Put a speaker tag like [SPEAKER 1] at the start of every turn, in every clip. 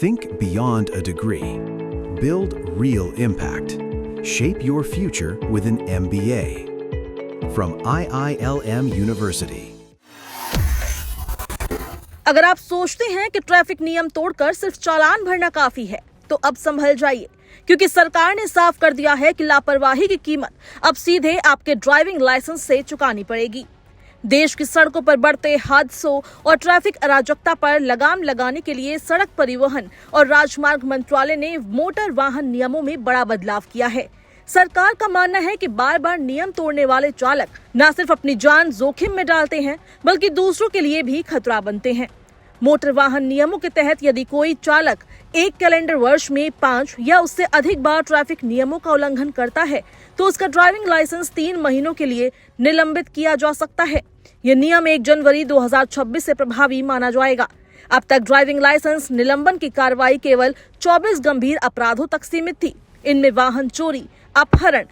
[SPEAKER 1] Think beyond a degree. Build real impact. Shape your future with an MBA. From IILM University.
[SPEAKER 2] अगर आप सोचते हैं कि traffic नियम तोड़कर सिर्फ चालान भरना काफी है, तो अब संभल जाइए, क्योंकि सरकार ने साफ कर दिया है कि लापरवाही की कीमत अब सीधे आपके ड्राइविंग लाइसेंस से चुकानी पड़ेगी। देश की सड़कों पर बढ़ते हादसों और ट्रैफिक अराजकता पर लगाम लगाने के लिए सड़क परिवहन और राजमार्ग मंत्रालय ने मोटर वाहन नियमों में बड़ा बदलाव किया है। सरकार का मानना है कि बार बार नियम तोड़ने वाले चालक न सिर्फ अपनी जान जोखिम में डालते हैं, बल्कि दूसरों के लिए भी खतरा बनते हैं। मोटर वाहन नियमों के तहत यदि कोई चालक एक कैलेंडर वर्ष में 5 या उससे अधिक बार ट्रैफिक नियमों का उल्लंघन करता है, तो उसका ड्राइविंग लाइसेंस 3 महीनों के लिए निलंबित किया जा सकता है। ये नियम 1 जनवरी 2026 से प्रभावी माना जाएगा। अब तक ड्राइविंग लाइसेंस निलंबन की कार्रवाई केवल 24 गंभीर अपराधों तक सीमित थी। इनमें वाहन चोरी, अपहरण,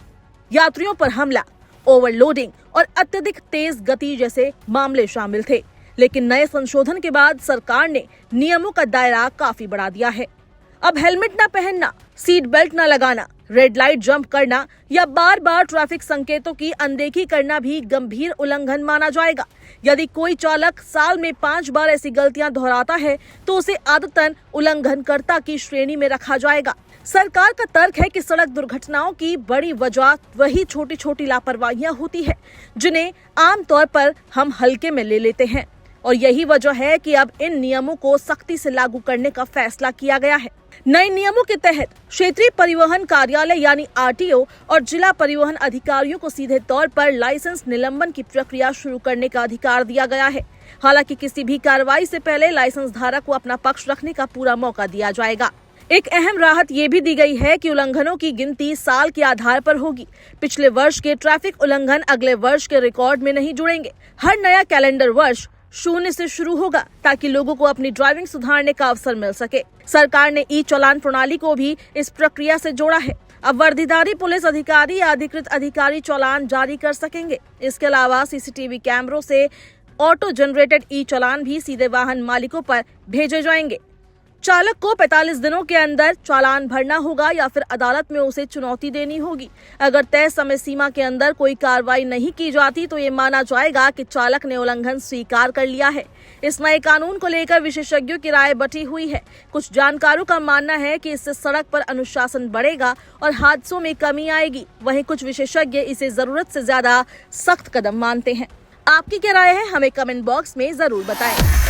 [SPEAKER 2] यात्रियों पर हमला, ओवरलोडिंग और अत्यधिक तेज गति जैसे मामले शामिल थे। लेकिन नए संशोधन के बाद सरकार ने नियमों का दायरा काफी बढ़ा दिया है। अब हेलमेट न पहनना, सीट बेल्ट न लगाना, रेड लाइट जंप करना या बार बार ट्रैफिक संकेतों की अनदेखी करना भी गंभीर उल्लंघन माना जाएगा। यदि कोई चालक साल में 5 बार ऐसी गलतियां दोहराता है, तो उसे आदतन उल्लंघनकर्ता की श्रेणी में रखा जाएगा। सरकार का तर्क है कि सड़क दुर्घटनाओं की बड़ी वजह वही छोटी छोटी लापरवाहियां होती है, जिन्हें आमतौर पर हम हल्के में ले लेते हैं, और यही वजह है कि अब इन नियमों को सख्ती से लागू करने का फैसला किया गया है। नए नियमों के तहत क्षेत्रीय परिवहन कार्यालय यानी आरटीओ और जिला परिवहन अधिकारियों को सीधे तौर पर लाइसेंस निलंबन की प्रक्रिया शुरू करने का अधिकार दिया गया है। हालांकि किसी भी कार्रवाई से पहले लाइसेंस धारक को अपना पक्ष रखने का पूरा मौका दिया जाएगा। एक अहम राहत ये भी दी गई है कि उल्लंघनों की गिनती साल के आधार पर होगी। पिछले वर्ष के ट्रैफिक उल्लंघन अगले वर्ष के रिकॉर्ड में नहीं जुड़ेंगे। हर नया कैलेंडर वर्ष 0 से शुरू होगा, ताकि लोगों को अपनी ड्राइविंग सुधारने का अवसर मिल सके। सरकार ने ई चालान प्रणाली को भी इस प्रक्रिया से जोड़ा है। अब वर्दीधारी पुलिस अधिकारी या अधिकृत अधिकारी चालान जारी कर सकेंगे। इसके अलावा सीसीटीवी कैमरों से ऑटो जनरेटेड ई चालान भी सीधे वाहन मालिकों पर भेजे जाएंगे। चालक को 45 दिनों के अंदर चालान भरना होगा या फिर अदालत में उसे चुनौती देनी होगी। अगर तय समय सीमा के अंदर कोई कार्रवाई नहीं की जाती, तो ये माना जाएगा कि चालक ने उल्लंघन स्वीकार कर लिया है। इस नए कानून को लेकर विशेषज्ञों की राय बटी हुई है। कुछ जानकारों का मानना है कि इससे सड़क पर अनुशासन बढ़ेगा और हादसों में कमी आएगी। वहीं कुछ विशेषज्ञ इसे जरूरत से ज्यादा सख्त कदम मानते हैं। आपकी क्या राय है, हमें कमेंट बॉक्स में जरूर बताएं।